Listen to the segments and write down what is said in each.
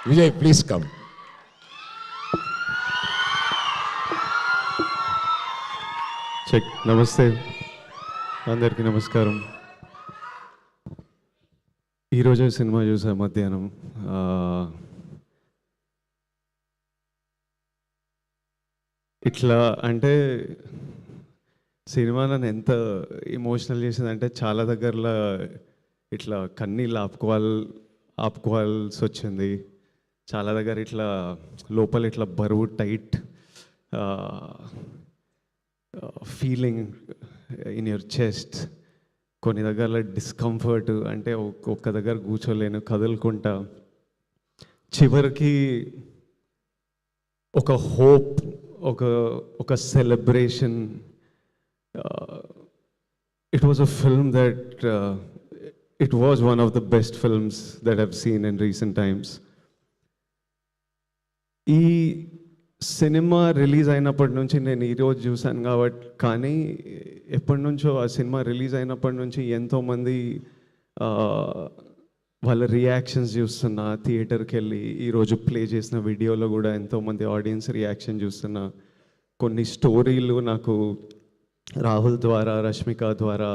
Vijay, please come. Check. నమస్తే అందరికీ నమస్కారం. ఈరోజే సినిమా చూసా మధ్యాహ్నం. ఇట్లా అంటే సినిమా నన్ను ఎంత ఎమోషనల్ చేసిందంటే చాలా దగ్గరలో ఇట్లా కన్నీళ్ళు ఆపుకోవాల్సి వచ్చింది. చాలా దగ్గర ఇట్లా లోపల ఇట్లా బరువు tight feeling in your chest. కొన్ని దగ్గర డిస్కంఫర్ట్, అంటే ఒక్క దగ్గర కూర్చోలేను, కదులుకుంటా. చివరికి ఒక హోప్, ఒక celebration. It was a film that it was one of the best films that I've seen in recent times. ఈ సినిమా రిలీజ్ అయినప్పటి నుంచి నేను ఈరోజు చూశాను కాబట్టి, కానీ ఎప్పటి నుంచో ఆ సినిమా రిలీజ్ అయినప్పటి నుంచి ఎంతోమంది వాళ్ళ రియాక్షన్స్ చూస్తున్నా. థియేటర్కి వెళ్ళి ఈరోజు ప్లే చేసిన వీడియోలో కూడా ఎంతోమంది ఆడియన్స్ రియాక్షన్ చూస్తున్నా. కొన్ని స్టోరీలు నాకు రాహుల్ ద్వారా, రష్మిక ద్వారా,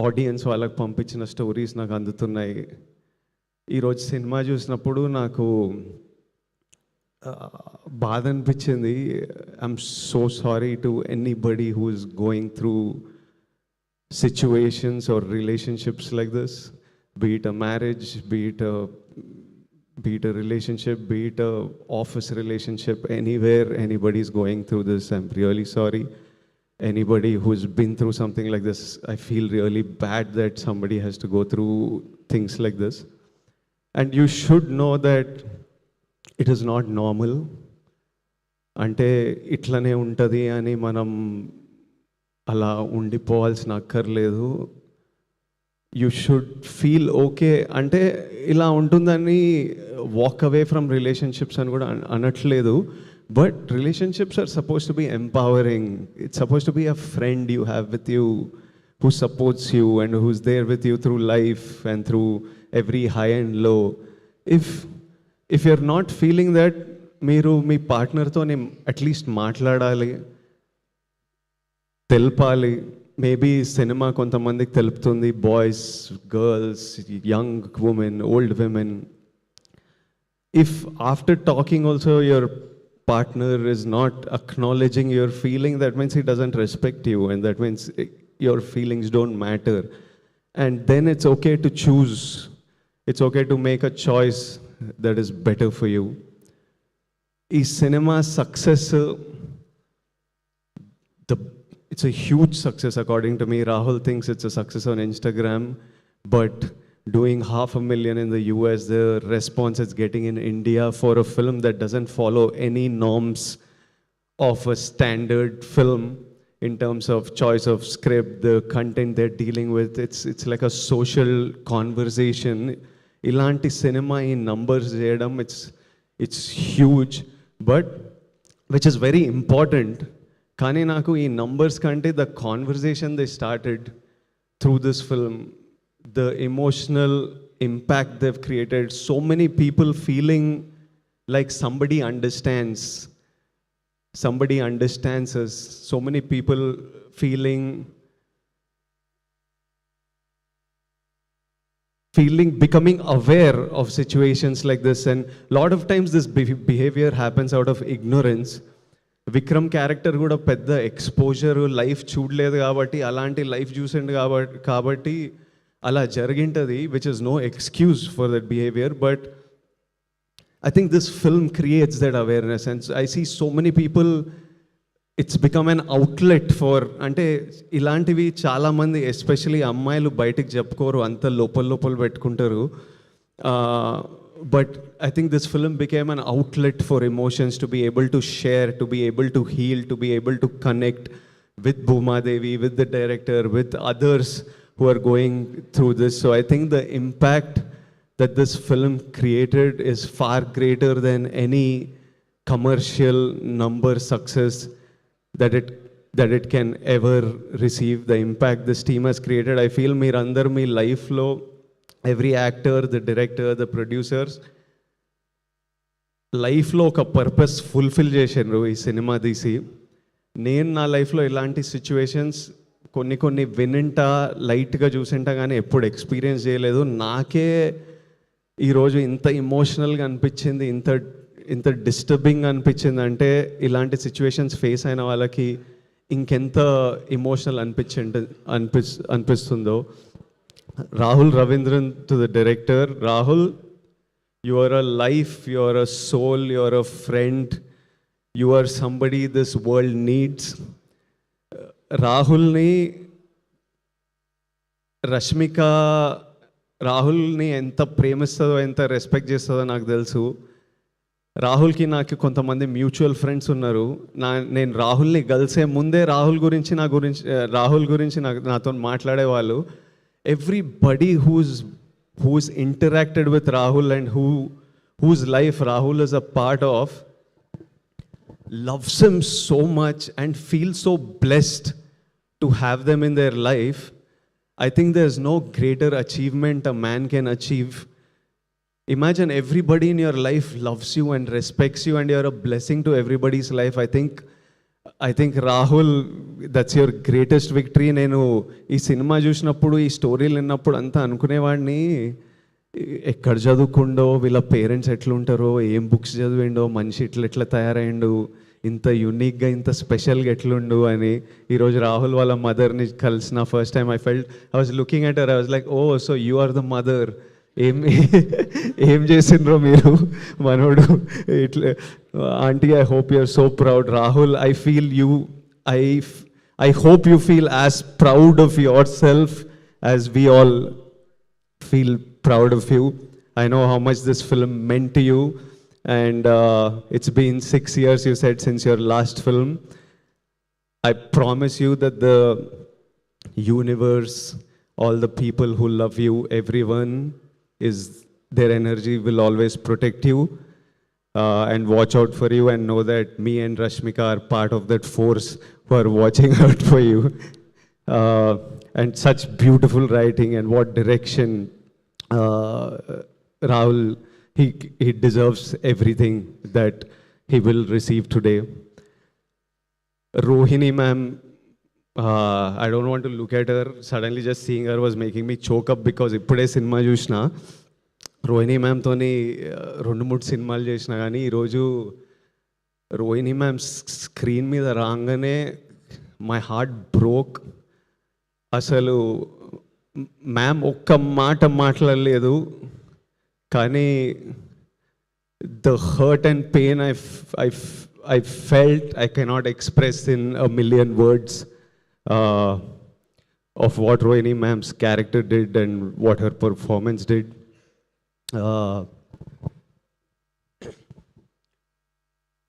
ఆడియన్స్ వాళ్ళకి పంపించిన స్టోరీస్ నాకు అందుతున్నాయి. ఈరోజు సినిమా చూసినప్పుడు నాకు బాధ అనిపించింది. I'm so sorry to anybody who is going through situations or relationships like this, be it a marriage, be it a relationship, be it a office relationship, anywhere anybody is going through this. I'm really sorry. Anybody who's been through something like this, I feel really bad that somebody has to go through things like this. And you should know that it is not normal. అంటే ఇట్లనే ఉంటుంది అని మనం అలా ఉండిపోవాల్సిన అక్కర్లేదు. You should feel okay. అంటే ఇలా ఉంటుందని వాక్ అవే ఫ్రమ్ రిలేషన్షిప్స్ అని కూడా అనట్లేదు. But relationships are supposed to be empowering. It's supposed to be a friend you have with you who supports you and who's there with you through life and through every high and low. If you're not feeling that, మీరు మీ పార్ట్నర్తో at least మాట్లాడాలి, తెలపాలి. Maybe cinema కొంతమందికి తెలుపుతుంది, boys, girls, young women, old women. If after talking also your partner is not acknowledging your feeling, that means he doesn't respect you, and that means your feelings don't matter. And then it's okay to choose. It's okay to make a choice that is better for you. Is cinema success? It's a huge success according to me. Rahul thinks it's a success on Instagram, but doing 500,000 in the US, the response it's getting in India for a film that doesn't follow any norms of a standard film in terms of choice of script, the content they're dealing with. It's like a social conversation. Ilanti cinema in numbers cheyadam, it's huge, but which is very important. Kani naku ee numbers kante the conversation they started through this film, the emotional impact they've created, so many people feeling like somebody understands us, so many people becoming aware of situations like this. And a lot of times this behavior happens out of ignorance. Vikram character కూడా పెద్ద exposure life చూడలేదు కాబట్టి, అలాంటి life చూసిండు కాబట్టి అలా జరిగింటుంది, which is no excuse for that behavior. But I think this film creates that awareness, and I see so many people, it's become an outlet for, అంటే ఇలాంటివి చాలామంది ఎస్పెషలీ అమ్మాయిలు బయటికి చెప్పుకోరు, అంత లోపల పెట్టుకుంటారు. But I think this film became an outlet for emotions, to be able to share, to be able to heal, to be able to connect with Bhuma Devi, with the director, with others who are going through this. So I think the impact that this film created is far greater than any commercial number success that it can ever receive. The impact this team has created, I feel meerandar mee life lo every actor, the director, the producers, లైఫ్లో ఒక purpose fulfil చేసిండ్రు ఈ cinema తీసి. నేను నా లైఫ్లో ఇలాంటి situations కొన్ని వినింటా లైట్గా చూసింటా కానీ ఎప్పుడు ఎక్స్పీరియన్స్ చేయలేదు. నాకే ఈరోజు ఇంత ఇమోషనల్గా అనిపించింది, ఇంత ఇంత డిస్టర్బింగ్ అనిపించింది అంటే ఇలాంటి సిచ్యువేషన్స్ ఫేస్ అయిన వాళ్ళకి ఇంకెంత ఇమోషనల్ అనిపిస్తుందో. Rahul Ravindran to the director. Rahul, you are a life, you are a soul, you are a friend, you are somebody this world needs. రాహుల్ని రష్మిక రాహుల్ని ఎంత ప్రేమిస్తుందో, ఎంత రెస్పెక్ట్ చేస్తుందో నాకు తెలుసు. రాహుల్కి నాకు కొంతమంది మ్యూచువల్ ఫ్రెండ్స్ ఉన్నారు. నేను రాహుల్ని కలిసే ముందే రాహుల్ గురించి నాతో మాట్లాడేవాళ్ళు. Everybody who's interacted with Rahul and whose life Rahul is a part of loves him so much and feels so blessed to have them in their life. I think there's no greater achievement a man can achieve. Imagine everybody in your life loves you and respects you and you're a blessing to everybody's life. I think Rahul, that's your greatest victory. నేను ఈ cinema చూసినప్పుడు, ఈ స్టోరీలు విన్నప్పుడు అంతా అనుకునేవాడిని, ఎక్కడ చదువుకుండో, వీళ్ళ పేరెంట్స్ ఎట్లుంటారో, ఏం బుక్స్ చదివిండో, మనిషి ఎట్లా తయారైండు, ఇంత యూనిక్గా ఇంత స్పెషల్గా ఎట్లుండు అని. ఈరోజు రాహుల్ వాళ్ళ మదర్ని కలిసిన first time I was looking at her. I was like, oh so you are the mother. ఏం చేసిండ్రో మీరు మనోడు ఇట్లా. Aunty, I hope you are so proud. Rahul, I feel you, I hope you feel as proud of yourself as we all feel proud of you. I know how much this film meant to you, and it's been 6 years, you said, since your last film. I promise you that the universe, all the people who love you, everyone their energy will always protect you and watch out for you, and know that me and Rashmika are part of that force who are watching out for you. And such beautiful writing, and what direction. Rahul, he deserves everything that he will receive today. Rohini ma'am, I don't want to look at her. Suddenly just seeing her was making me choke up, because ఇప్పుడే cinema చూసిన. రోహిణి మ్యామ్తోని 2-3 సినిమాలు చేసిన, కానీ ఈరోజు Rohini ma'am screen మీద రాగానే my heart broke. అసలు ma'am ఒక్క మాట మాట్లాడలేదు, కానీ the hurt and pain I felt, I cannot express in a million words of what Rohini ma'am's character did and what her performance did.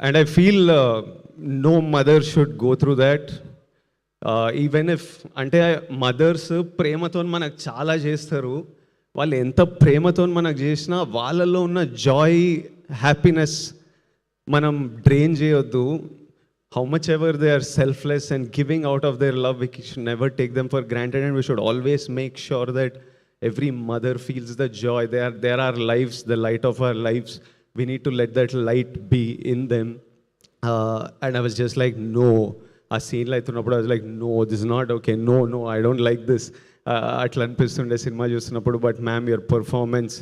And I feel no mother should go through that. Even if, అంటే mothers ప్రేమతో మనకు చాలా చేస్తారు. వాళ్ళు ఎంత ప్రేమతో మనకు చేసినా వాళ్ళలో ఉన్న జాయ్, హ్యాపీనెస్ మనం డ్రైన్ చేయొద్దు. How much ever they are selfless and giving out of their love, we should never take them for granted, and we should always make sure that every mother feels the joy. They are our lives, the light of our lives. We need to let that light be in them. And I was just like, no. ఆ సీన్లో అవుతున్నప్పుడు I was like, no, this not okay, no I don't like this. అట్లా అనిపిస్తుండే cinema చూస్తున్నప్పుడు. But ma'am, your performance,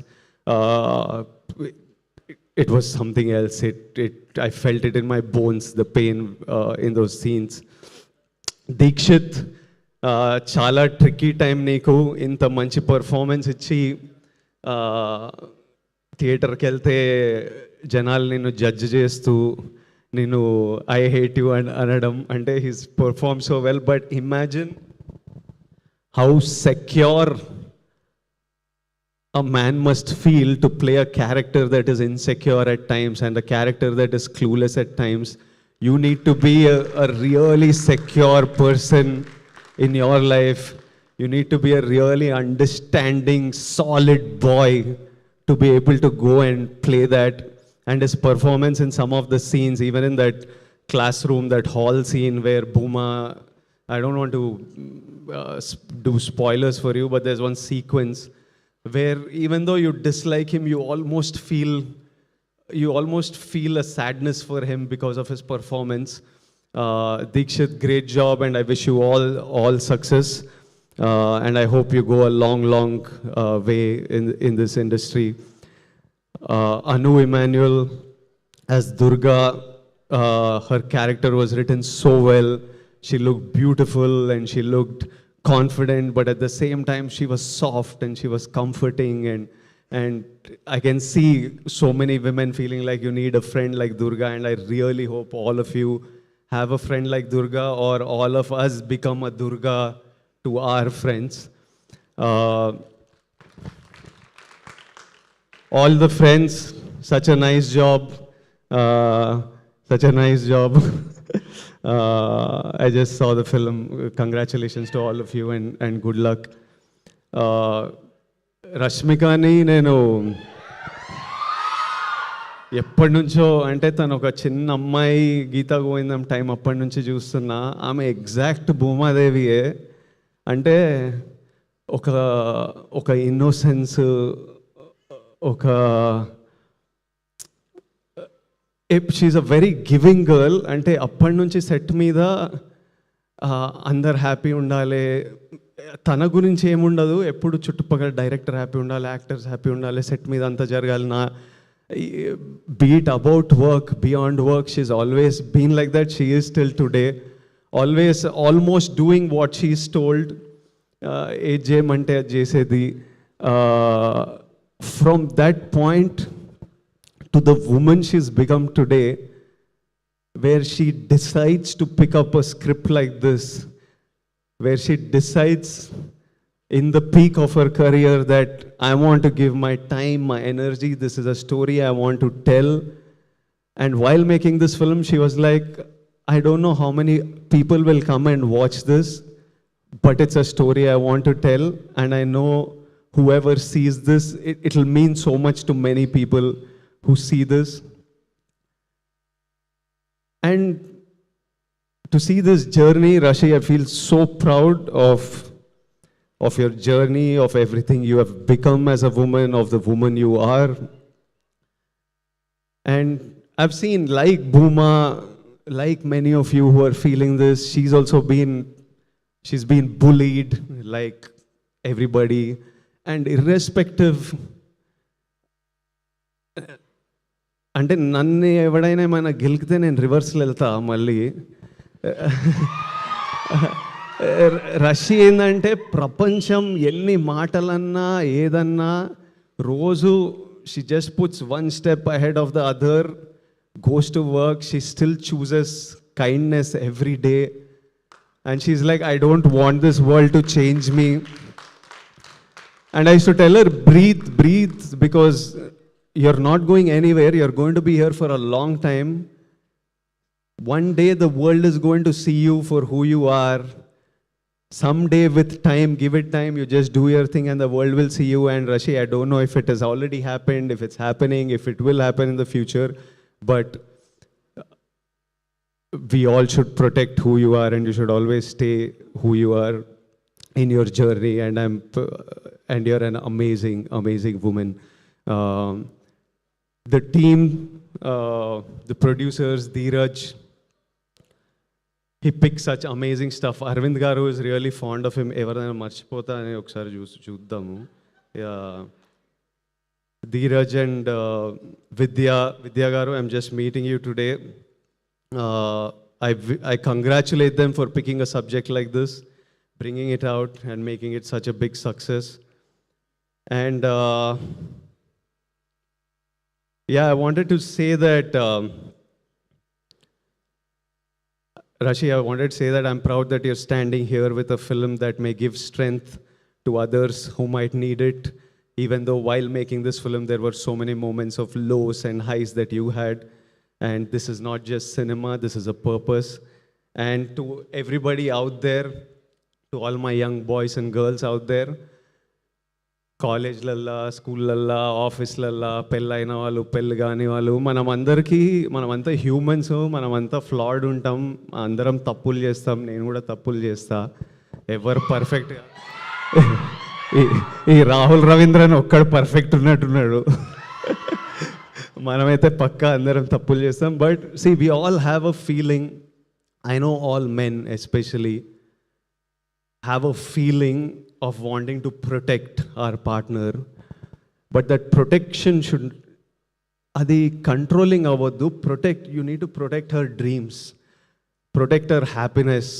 it was something else. I felt it in my bones, the pain in those scenes. Dikshit, చాలా tricky time నీకు. ఇంత మంచి performance ఇచ్చి థియేటర్కి వెళ్తే జనాలు నిన్ను జడ్జ్ చేస్తూ, నేను ఐ హేట్ యూ అనడం, అంటే he's perform so well. But imagine how secure a man must feel to play a character that is insecure at times and a character that is clueless at times. You need to be a really secure person in your life. You need to be a really understanding, solid boy to be able to go and play that. And his performance in some of the scenes, even in that classroom, that hall scene where Bhuma, I don't want to do spoilers for you, but there's one sequence where even though you dislike him, you almost feel you almost feel a sadness for him because of his performance. Dikshit, great job, and I wish you all success. And I hope you go a long way in this industry. Anu Emmanuel as Durga, her character was written so well. She looked beautiful and she looked confident, but at the same time she was soft and she was comforting, and I can see so many women feeling like you need a friend like Durga, and I really hope all of you have a friend like Durga, or all of us become a Durga to our friends. All the friends, such a nice job. Such a nice job. I just saw the film. Congratulations to all of you and good luck. రష్మికని నేను ఎప్పటి నుంచో, అంటే తను ఒక చిన్న అమ్మాయి, గీతా గోవిందం time అప్పటి నుంచి చూస్తున్నా. ఆమె ఎగ్జాక్ట్ భూమాదేవియే. అంటే ఒక ఇన్నోసెన్స్, ఒక she's a very giving girl. అంటే అప్పటి నుంచి సెట్ మీద అందరు హ్యాపీ ఉండాలి, తన గురించి ఏముండదు, ఎప్పుడు చుట్టుపక్కల డైరెక్టర్ హ్యాపీ ఉండాలి, యాక్టర్స్ హ్యాపీ ఉండాలి, సెట్ మీద అంతా జరగాలి. Be it about work, beyond work, she's always been like that. She is still today always almost doing what she is told. ఏది చేయమంటే అది చేసేది. From that point to the woman she's become today, where she decides to pick up a script like this, where she decides in the peak of her career that I want to give my time, my energy, this is a story I want to tell. And while making this film, she was like, I don't know how many people will come and watch this, but it's a story I want to tell, and I know whoever sees this, it'll mean so much to many people who see this. And to see this journey, Rashi, I feel so proud of your journey, of everything you have become as a woman, of the woman you are. And I've seen, like Bhuma, like many of you who are feeling this, she's been bullied like everybody. And irrespective, అంటే నన్ను ఎవడైనా ఏమైనా గెలికితే నేను రివర్స్లో వెళ్తా మళ్ళీ. రష్య ఏంటంటే ప్రపంచం ఎన్ని మాటలన్నా ఏదన్నా రోజు she just puts one step ahead of the other, goes to work, she still chooses kindness every day, and she's like, I don't want this world to change me. And I used to tell her, breathe, because you're not going anywhere. You're going to be here for a long time. One day the world is going to see you for who you are. Someday, with time, give it time, you just do your thing and the world will see you. And Rashi, I don't know if it has already happened, if it's happening, if it will happen in the future, but we all should protect who you are, and you should always stay who you are in your journey. And you're an amazing woman. The team, the producers, Dheeraj, he picks such amazing stuff. Arvind Garu is really fond of him. Everything marchipota ani okkari chudamu. Dheeraj and Vidya Garu, I'm just meeting you today. I congratulate them for picking a subject like this, bringing it out and making it such a big success. And I wanted to say that, Rashi, I wanted to say that I'm proud that you're standing here with a film that may give strength to others who might need it, even though while making this film, there were so many moments of lows and highs that you had. And this is not just cinema, this is a purpose. And to everybody out there, to all my young boys and girls out there, కాలేజ్లల్లా, స్కూళ్ళల్లా, ఆఫీస్లల్లా, పెళ్ళైన వాళ్ళు, పెళ్ళి కాని వాళ్ళు, మనమంతా humans, మనమంతా ఫ్లాడ్ ఉంటాం, అందరం తప్పులు చేస్తాం, నేను కూడా తప్పులు చేస్తా. ఎవరు పర్ఫెక్ట్గా, ఈ రాహుల్ రవీంద్రన్ ఒక్కడు పర్ఫెక్ట్ ఉన్నట్టున్నాడు. మనమైతే పక్కా అందరం తప్పులు చేస్తాం. But see we all have a feeling, I know all men especially have a feeling of wanting to protect our partner. But that protection should, అది కంట్రోలింగ్ అవ్వద్దు. Protect, you need to protect her dreams, protect her happiness.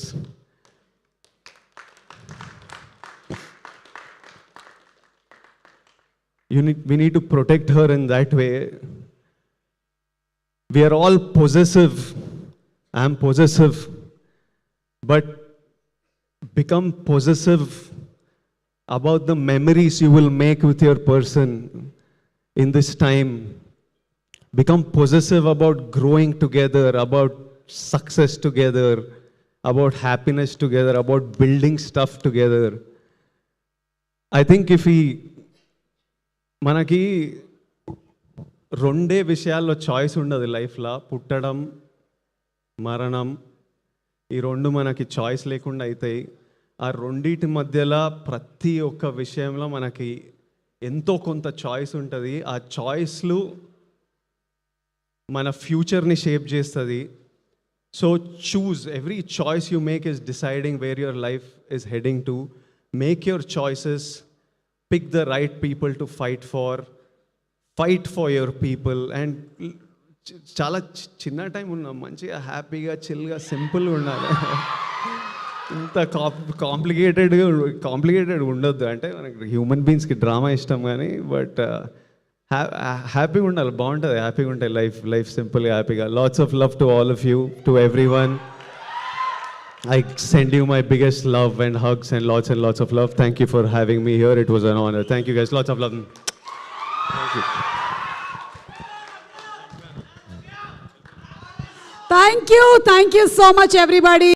We need to protect her in that way. We are all possessive. I am possessive. But become possessive about the memories you will make with your person in this time. Become possessive about growing together, about success together, about happiness together, about building stuff together. I think if we మనకి రెండే విషయాల్లో choice ఉండదు లైఫ్లో, పుట్టడం, మరణం. ఈ రెండు మనకి చాయిస్ లేకుండా అవుతాయి. ఆ రెండింటి మధ్యలో ప్రతి ఒక్క విషయంలో మనకి ఎంతో కొంత చాయిస్ ఉంటుంది. ఆ చాయిస్లు మన ఫ్యూచర్ని షేప్ చేస్తుంది. So choose, every choice you make is deciding where your life is heading to. Make your choices, pick the right people to fight for your people. And చాలా చిన్న టైం ఉన్నాం, మంచిగా హ్యాపీగా చిల్గా సింపుల్గా ఉండాలి. ఇంత కాంప్లికేటెడ్ ఉండొద్దు. అంటే మనకి హ్యూమన్ బీయింగ్స్కి డ్రామా ఇష్టం కానీ, బట్ హ్యాపీగా ఉండాలి, బాగుంటుంది, హ్యాపీగా ఉంటాయి లైఫ్ సింపుల్గా హ్యాపీగా. Lots of love to all of you, to every one. I send you my biggest love and hugs and lots of love. Thank you for having me here. It was an honor. Thank you guys. Lots of love. Thank you. Thank you so much everybody.